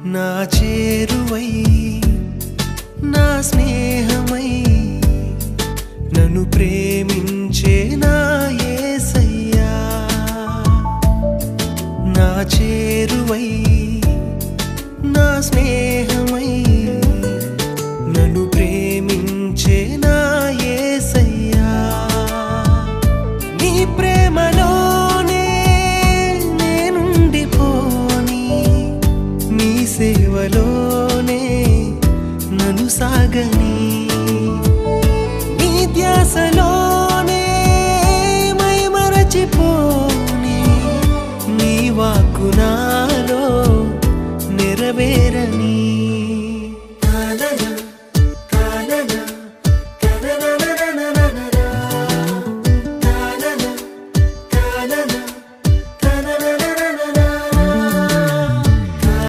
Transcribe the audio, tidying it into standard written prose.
నా చేరువై నా స్నేహమై నన్ను ప్రేమించే నా యేసయ్యా నా చేరువై నా స్నేహమై నన్ను ప్రేమించే నా యేసయ్యా నీ ప్రేమలోనే నేనుండిపోని నీ సేవలోనే నన్ను సాగని నీ ధ్యాసలోనే మైమరచిపోని నీ వాక్కు నాలో నెరవేరని